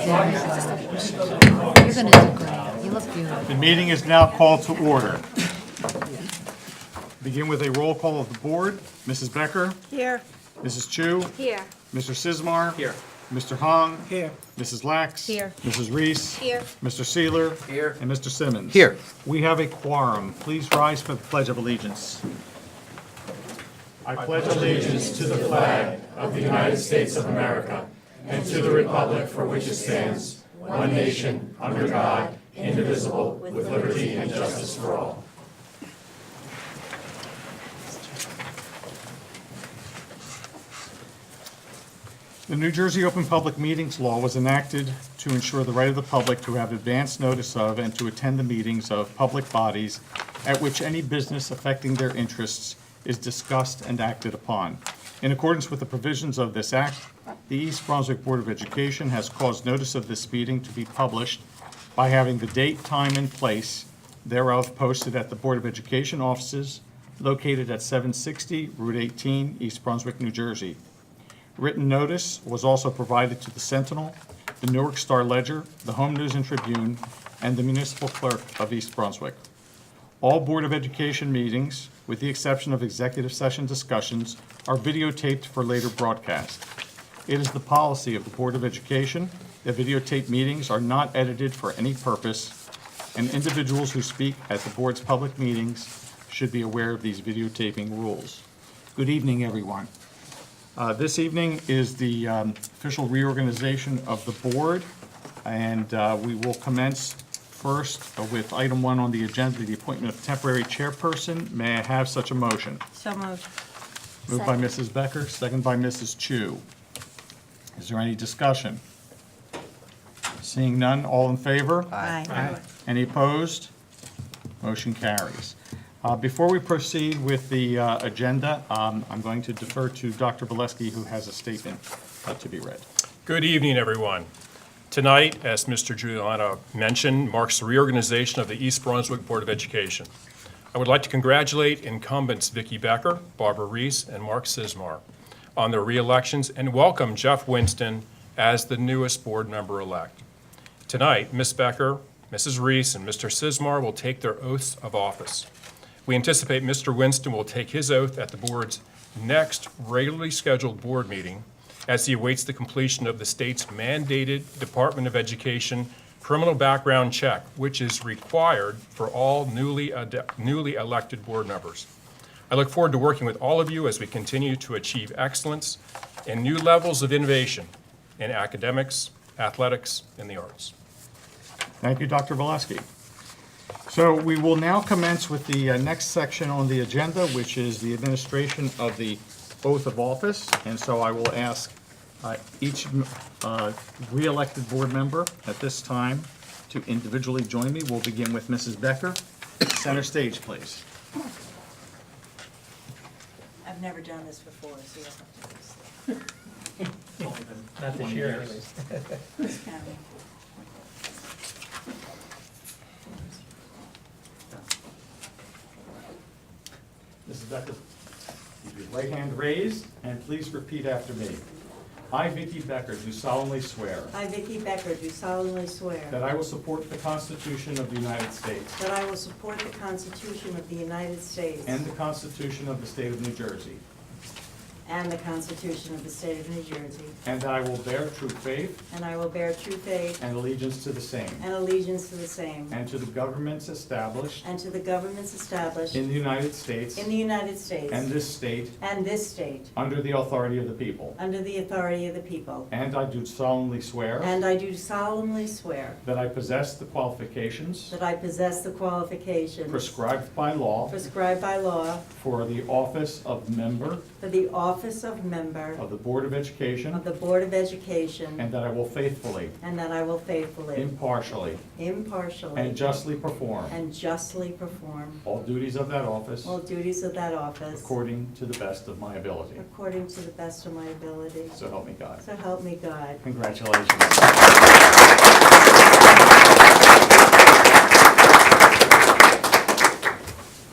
You're going to do great. You look beautiful. The meeting is now called to order. Begin with a roll call of the board. Mrs. Becker? Here. Mrs. Chu? Here. Mr. Sizmar? Here. Mr. Hong? Here. Mrs. Lax? Here. Mrs. Reese? Here. Mr. Seeler? Here. And Mr. Simmons? Here. We have a quorum. Please rise for the Pledge of Allegiance. I pledge allegiance to the flag of the United States of America and to the republic for which it stands, one nation, under God, indivisible, with liberty and justice for all. The New Jersey Open Public Meetings Law was enacted to ensure the right of the public to have advance notice of and to attend the meetings of public bodies at which any business affecting their interests is discussed and acted upon. In accordance with the provisions of this act, the East Brunswick Board of Education has caused notice of this meeting to be published by having the date, time, and place thereof posted at the Board of Education offices located at 760 Route 18, East Brunswick, New Jersey. Written notice was also provided to the Sentinel, the Newark Star Ledger, the Home News and Tribune, and the Municipal Clerk of East Brunswick. All Board of Education meetings, with the exception of executive session discussions, are videotaped for later broadcast. It is the policy of the Board of Education that videotape meetings are not edited for any purpose, and individuals who speak at the board's public meetings should be aware of these videotaping rules. Good evening, everyone. This evening is the official reorganization of the board, and we will commence first with item 1 on the agenda, the appointment of temporary chairperson. May I have such a motion? So moved. Moved by Mrs. Becker, second by Mrs. Chu. Is there any discussion? Seeing none, all in favor? Aye. Any opposed? Motion carries. Before we proceed with the agenda, I'm going to defer to Dr. Valesky, who has a statement to be read. Good evening, everyone. Tonight, as Mr. Giuliano mentioned, marks the reorganization of the East Brunswick Board of Education. I would like to congratulate incumbents Vickie Becker, Barbara Reese, and Mark Sizmar on their re-elections and welcome Jeff Winston as the newest board member-elect. Tonight, Ms. Becker, Mrs. Reese, and Mr. Sizmar will take their oaths of office. We anticipate Mr. Winston will take his oath at the board's next regularly scheduled board meeting as he awaits the completion of the state's mandated Department of Education criminal background check, which is required for all newly elected board members. I look forward to working with all of you as we continue to achieve excellence and new levels of innovation in academics, athletics, and the arts. Thank you, Dr. Valesky. So we will now commence with the next section on the agenda, which is the administration of the oath of office. And so I will ask each re-elected board member at this time to individually join me. We'll begin with Mrs. Becker. Center stage, please. I've never done this before, so you'll have to do this. Not this year, anyways. Counting. Mrs. Becker, keep your right hand raised, and please repeat after me. I, Vickie Becker, do solemnly swear I, Vickie Becker, do solemnly swear that I will support the Constitution of the United States that I will support the Constitution of the United States and the Constitution of the State of New Jersey, and the Constitution of the State of New Jersey, and that I will bear true faith and I will bear true faith and allegiance to the same, and allegiance to the same, and to the governments established and to the governments established in the United States in the United States and this state and this state under the authority of the people. under the authority of the people. And I do solemnly swear And I do solemnly swear that I possess the qualifications that I possess the qualifications prescribed by law prescribed by law for the office of member for the office of member of the Board of Education, of the Board of Education, and that I will faithfully, and that I will faithfully, impartially, impartially, and justly perform and justly perform all duties of that office all duties of that office according to the best of my ability. according to the best of my ability. So help me God. So help me God. Congratulations.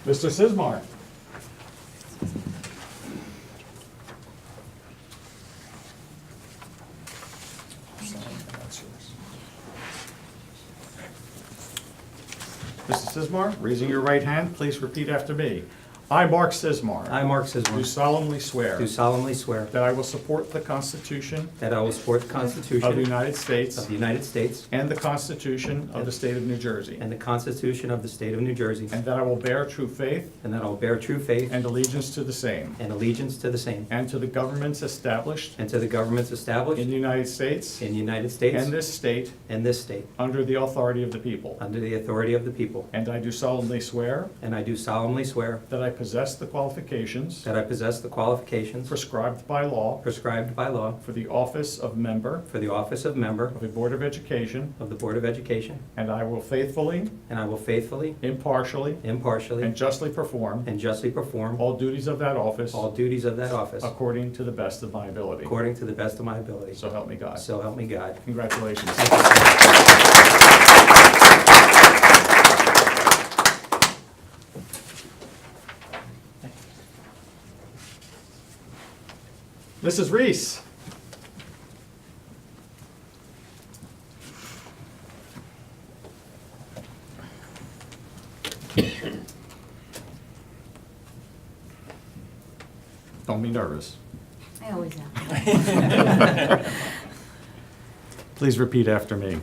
Mr. Sizmar. That's yours. Mr. Sismar, raising your right hand, please repeat after me. I, Mark Sismar, I, Mark do Sismar, solemnly swear do solemnly swear that I will support the Constitution that I will support the of the Constitution United States of the United States and the Constitution of the State of New Jersey, and the Constitution of the State of New Jersey, and that I will bear true faith and that I will bear true faith and allegiance to the same, and allegiance to the same, and to the governments established and to the governments established in the United States in the United States and this state and this state, under the authority of the people. under the authority of the people. And I do solemnly swear And I do solemnly swear that I possess the qualifications that I possess the qualifications prescribed by law prescribed by law for the office of member for the office of member of a Board of Education, of the Board of Education, and I will faithfully, and I will faithfully, impartially, impartially, and justly perform and justly perform all duties of that office all duties of that office according to the best of my ability. according to the best of my ability. So help me God. So help me God. Congratulations. Mrs. Reese. Don't be nervous. I always am. Please repeat after me.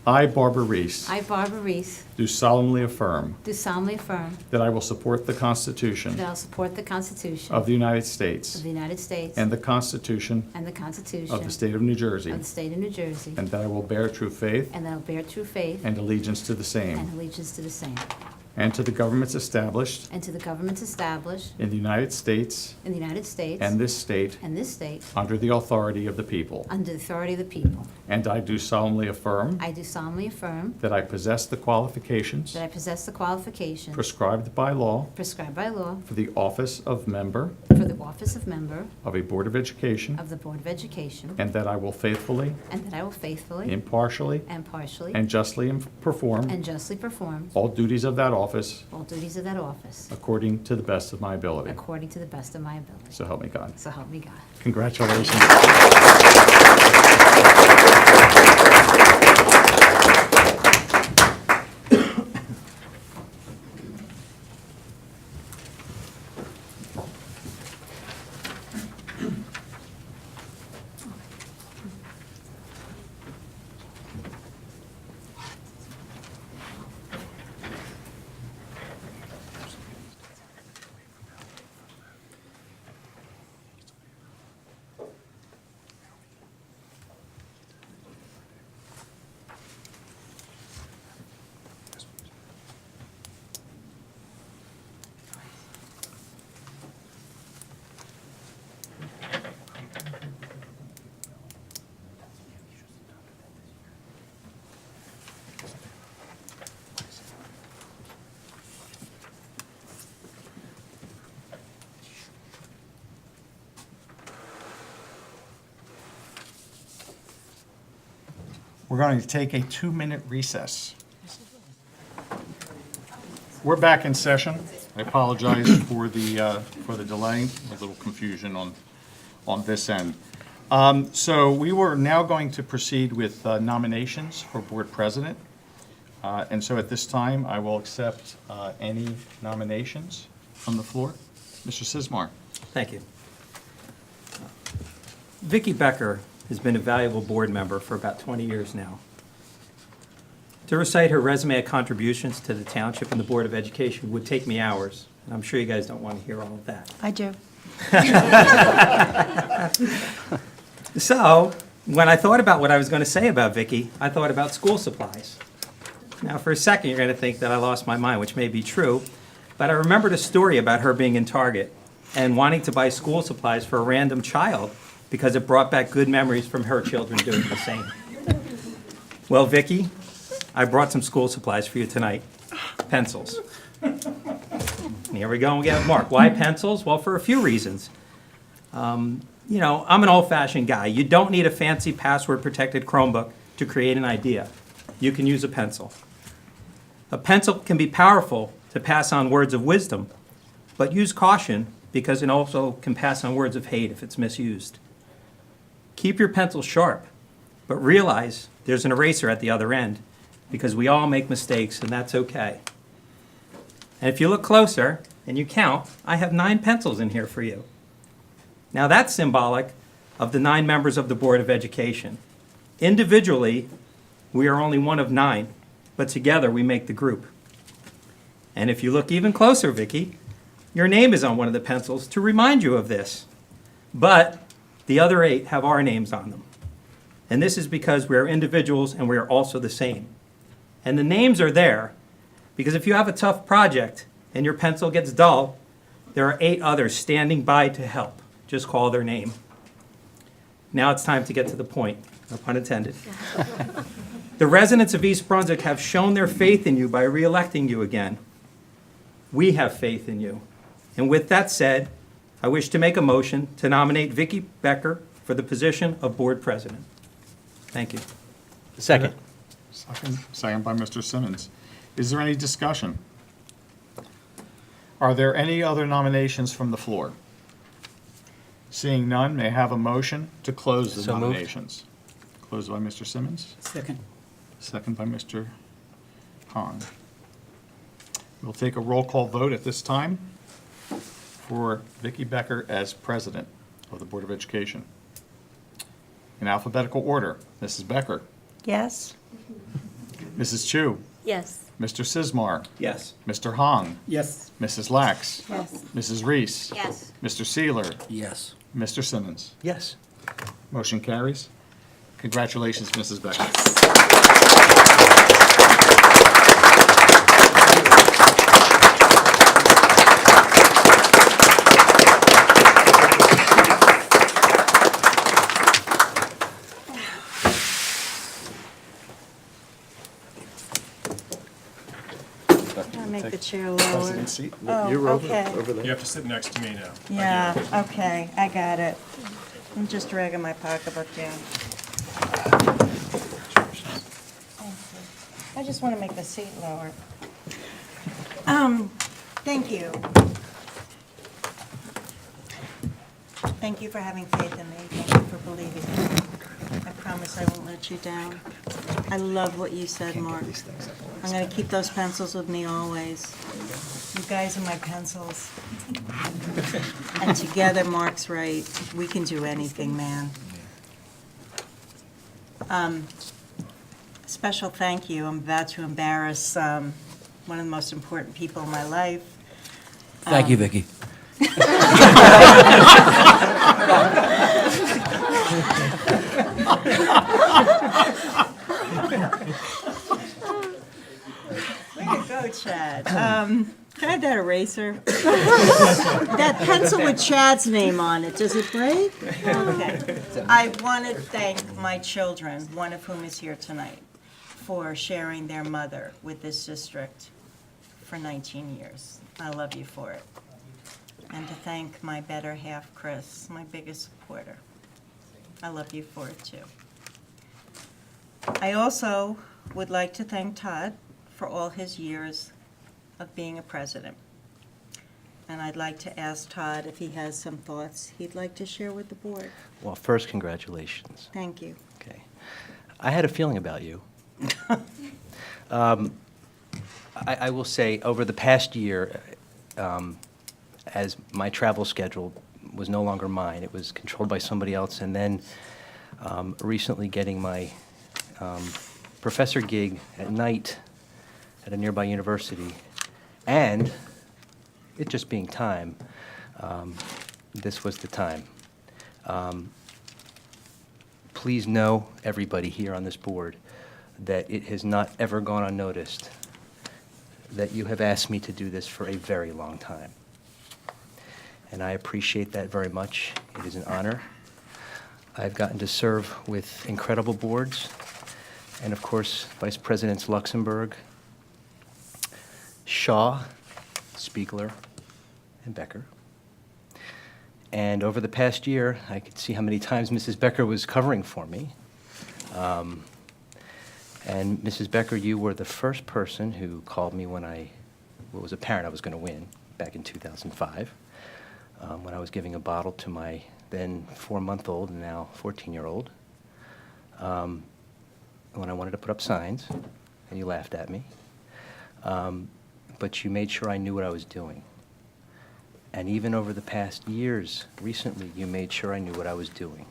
I, Barbara Reese, I, Barbara Reese, do solemnly affirm do solemnly affirm that I will support the Constitution that I will support the Constitution of the United of States the United States and the Constitution and the Constitution of the State of New Jersey, of the State of New Jersey, and that I will bear true faith and that I will bear true faith and allegiance to the and same, allegiance to the same, and to the governments established and to the governments established in the United States in the United States and this state and this state under the authority of the people. under the authority of the people. And I do solemnly affirm I do solemnly affirm that I possess the qualifications that I possess the qualifications prescribed by law prescribed by law for the office of member for the office of member of a Board of Education, of the Board of Education, and that I will faithfully, and that I will faithfully impartially, and partially and justly perform and justly perform all duties of that office all duties of that office according to the best of my ability. according to the best of my ability. So help me God. So help me God. Congratulations. We're going to take a 2-minute recess. We're back in session. I apologize for the delay, a little confusion on this end. So we were now going to proceed with nominations for board president. And so at this time, I will accept any nominations from the floor. Mr. Sismar. Thank you. Vickie Becker has been a valuable board member for about 20 years now. To recite her resume of contributions to the township and the Board of Education would take me hours, and I'm sure you guys don't want to hear all of that. I do. So, when I thought about what I was going to say about Vickie, I thought about school supplies. Now, for a second, you're going to think that I lost my mind, which may be true, but I remembered a story about her being in Target and wanting to buy school supplies for a random child because it brought back good memories from her children doing the same. Well, Vickie, I brought some school supplies for you tonight. Pencils. And here we go, and we have Mark. Why pencils? Well, for a few reasons. You know, I'm an old-fashioned guy. You don't need a fancy password-protected Chromebook to create an idea. You can use a pencil. A pencil can be powerful to pass on words of wisdom, but use caution because it also can pass on words of hate if it's misused. Keep your pencil sharp, but realize there's an eraser at the other end because we all make mistakes, and that's okay. And if you look closer and you count, I have 9 pencils in here for you. Now that's symbolic of the 9 members of the Board of Education. Individually, we are only one of 9, but together we make the group. And if you look even closer, Vickie, your name is on one of the pencils to remind you of this. But the other 8 have our names on them. And this is because we are individuals and we are also the same. And the names are there because if you have a tough project and your pencil gets dull, there are 8 others standing by to help. Just call their name. Now it's time to get to the point, no pun intended. The residents of East Brunswick have shown their faith in you by re-electing you again. We have faith in you. And with that said, I wish to make a motion to nominate Vickie Becker for the position of Board President. Thank you. Second. Second by Mr. Simmons. Is there any discussion? Are there any other nominations from the floor? Seeing none, may I have a motion to close the So moved. nominations? Closed by Mr. Simmons, Second. second by Mr. Hahn. We'll take a roll call vote at this time for Vickie Becker as president of the Board of Education. In alphabetical order, Mrs. Becker, Yes? Mrs. Chu, Yes. Mr. Sismar, Yes. Mr. Hahn, Yes. Mrs. Lax, Yes. Mrs. Reese, Yes. Mr. Seeler, Yes. Mr. Simmons. Yes. Motion carries. Congratulations, Mrs. Becker. Can I make the chair lower? Seat. Oh, okay. You have to sit next to me now. Yeah, okay, I got it. I'm just dragging my pocketbook down. I just want to make the seat lower. Thank you. Thank you for having faith in me. Thank you for believing in me. I promise I won't let you down. I love what you said, Mark. I'm gonna keep those pencils with me always. You guys are my pencils. And together, Mark's right, we can do anything, man. Special thank you, I'm about to embarrass one of the most important people in my life. Thank you, Vickie. Way to go, Chad. Can I have that eraser? That pencil with Chad's name on it, does it break? Okay. I want to thank my children, one of whom is here tonight, for sharing their mother with this district for 19 years. I love you for it. And to thank my better half, Chris, my biggest supporter. I love you for it, too. I also would like to thank Todd for all his years of being a president. And I'd like to ask Todd if he has some thoughts he'd like to share with the board. Well, first, congratulations. Thank you. Okay. I had a feeling about you. I will say, over the past year, as my travel schedule was no longer mine, it was controlled by somebody else, and then recently getting my professor gig at night at a nearby university, and it just being time, this was the time. Please know, everybody here on this board, that it has not ever gone unnoticed that you have asked me to do this for a very long time. And I appreciate that very much. It is an honor. I've gotten to serve with incredible boards, and of course, Vice Presidents Luxembourg, Shaw, Spiegler, and Becker. And over the past year, I could see how many times Mrs. Becker was covering for me. And Mrs. Becker, you were the first person who called me when it was apparent I was going to win back in 2005, when I was giving a bottle to my then 4-month-old and now 14-year-old, when I wanted to put up signs, and you laughed at me. but you made sure I knew what I was doing. And even over the past years, recently, you made sure I knew what I was doing.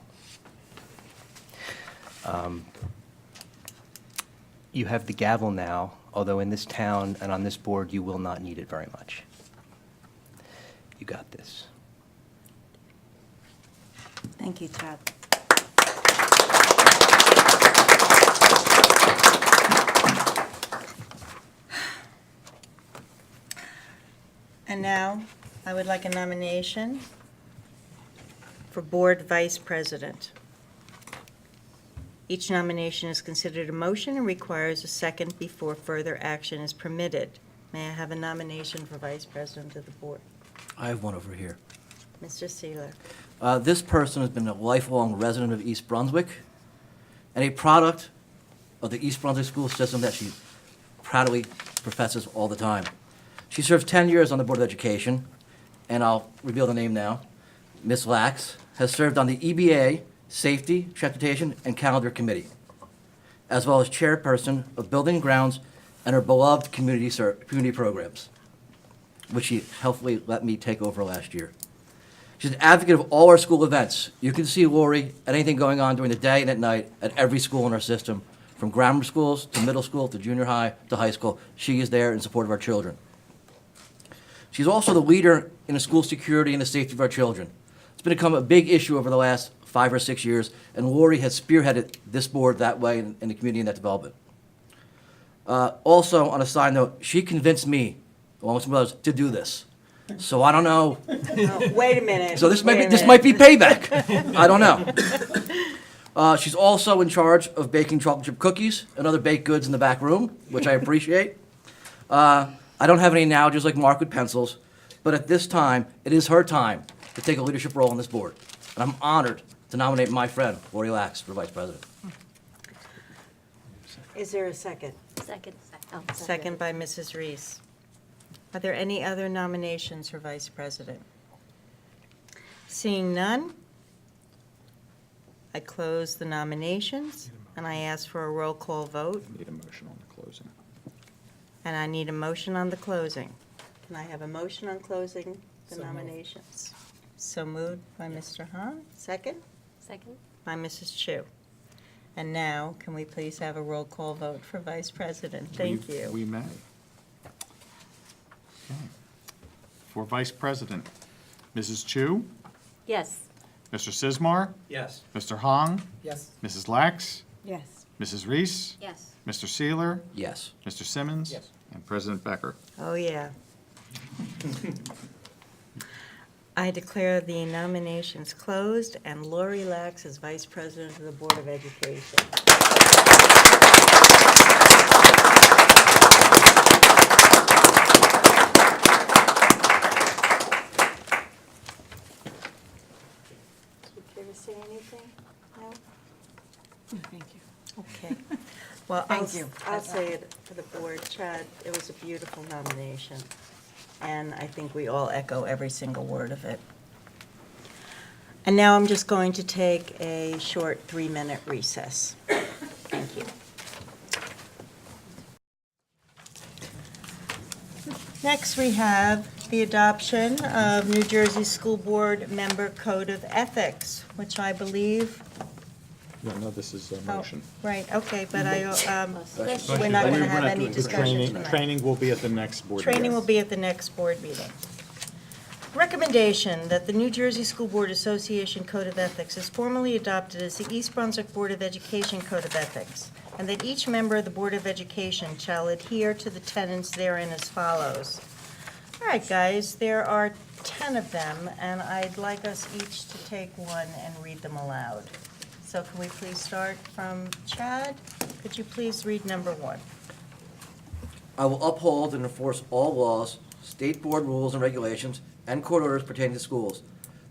You have the gavel now, although in this town and on this board, you will not need it very much. You got this. Thank you, Chad. And now, I would like a nomination for Board Vice President. Each nomination is considered a motion and requires a second before further action is permitted. May I have a nomination for Vice President of the Board? I have one over here. Mr. Seeler. This person has been a lifelong resident of East Brunswick and a product of the East Brunswick school system that she proudly professes all the time. She served 10 years on the Board of Education, and I'll reveal the name now. Ms. Lax has served on the EBA, Safety, Transportation, and Calendar Committee, as well as chairperson of Building and Grounds and her beloved community programs, which she helpfully let me take over last year. She's an advocate of all our school events. You can see Lori at anything going on during the day and at night at every school in our system, from grammar schools to middle school to junior high to high school. She is there in support of our children. She's also the leader in the school security and the safety of our children. It's become a big issue over the last 5 or 6 years, and Lori has spearheaded this board that way in the community and that development. Also, on a side note, she convinced me, along with some others, to do this. So I don't know. Oh, wait a minute. So this wait a might be minute. payback. I don't know. She's also in charge of baking chocolate chip cookies and other baked goods in the back room, which I appreciate. I don't have any analogies like Mark with pencils, but at this time, it is her time to take a leadership role on this board. And I'm honored to nominate my friend, Lori Lax, for Vice President. Is there a second? Second. Second by Mrs. Reese. Are there any other nominations for Vice President? Seeing none, I close the nominations, and I ask for a roll call vote, Need a motion on the closing. and I need a motion on the closing. Can I have a motion on closing the So moved. nominations? So moved by Mr. Hahn, second Second? by Mrs. Chu. And now, can we please have a roll call vote for Vice President? Thank you. We may. Okay. For Vice President, Mrs. Chu, Yes. Mr. Sismar, Yes. Mr. Hong, Yes. Mrs. Lax, Yes. Mrs. Reese, Yes. Mr. Seeler, Yes. Mr. Simmons. Yes. And President Becker. Oh, yeah. I declare the nominations closed and Lori Lax is Vice President of the Board of Education. Do you care to say anything? No? Thank you. Okay. Well, I'll Thank you. I'll say it for the board. Chad, it was a beautiful nomination, and I think we all echo every single word of it. And now I'm just going to take a short 3-minute recess. Thank you. Next, we have the adoption of New Jersey School Board Member Code of Ethics, which I believe. No, this is a Oh, motion. right, okay, but we're We're not going to not have doing any the discussion tonight. Training will be at the next board meeting. Training will be at the next board meeting. Recommendation that the New Jersey School Board Association Code of Ethics is formally adopted as the East Brunswick Board of Education Code of Ethics, and that each member of the Board of Education shall adhere to the tenets therein as follows. All right, guys, there are 10 of them, and I'd like us each to take one and read them aloud. So can we please start from Chad? Could you please read number 1? I will uphold and enforce all laws, state board rules and regulations, and court orders pertaining to schools.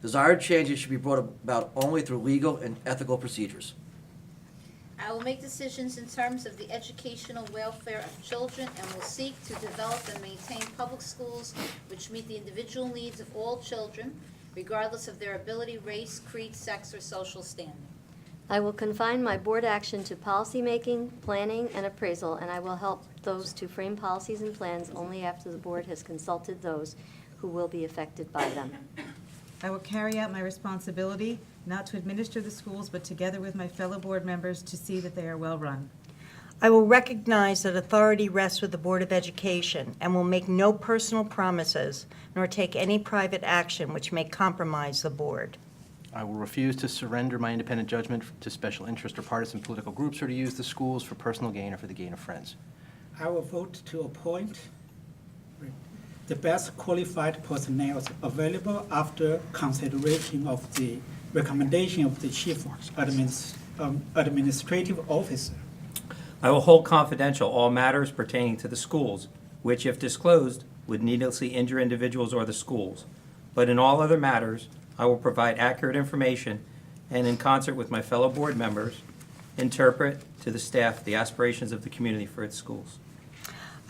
Desired changes should be brought about only through legal and ethical procedures. I will make decisions in terms of the educational welfare of children and will seek to develop and maintain public schools which meet the individual needs of all children, regardless of their ability, race, creed, sex, or social standing. I will confine my board action to policymaking, planning, and appraisal, and I will help those to frame policies and plans only after the board has consulted those who will be affected by them. I will carry out my responsibility not to administer the schools, but together with my fellow board members to see that they are well-run. I will recognize that authority rests with the Board of Education and will make no personal promises nor take any private action which may compromise the board. I will refuse to surrender my independent judgment to special interest or partisan political groups or to use the schools for personal gain or for the gain of friends. I will vote to appoint the best qualified personnel available after consideration of the recommendation of the chief administrative officer. I will hold confidential all matters pertaining to the schools, which, if disclosed, would needlessly injure individuals or the schools. But in all other matters, I will provide accurate information and, in concert with my fellow board members, interpret to the staff the aspirations of the community for its schools.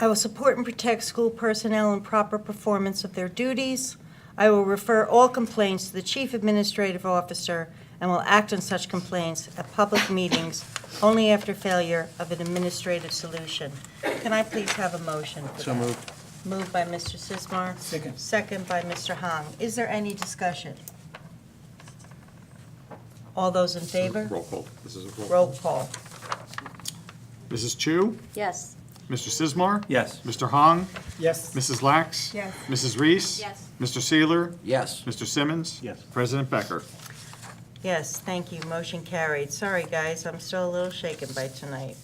I will support and protect school personnel in proper performance of their duties. I will refer all complaints to the Chief Administrative Officer and will act on such complaints at public meetings only after failure of an administrative solution. Can I please have a motion for that? So moved. Moved by Mr. Sismar. Second. Second by Mr. Hong. Is there any discussion? All those in favor? Roll call. This is a Roll call. Mrs. Chu? Yes. Mr. Sismar? Yes. Mr. Hong? Yes. Mrs. Lax? Yes. Mrs. Reese? Yes. Mr. Seeler? Yes. Mr. Simmons? Yes. President Becker? Yes, thank you. Motion carried. Sorry, guys, I'm still a little shaken by tonight.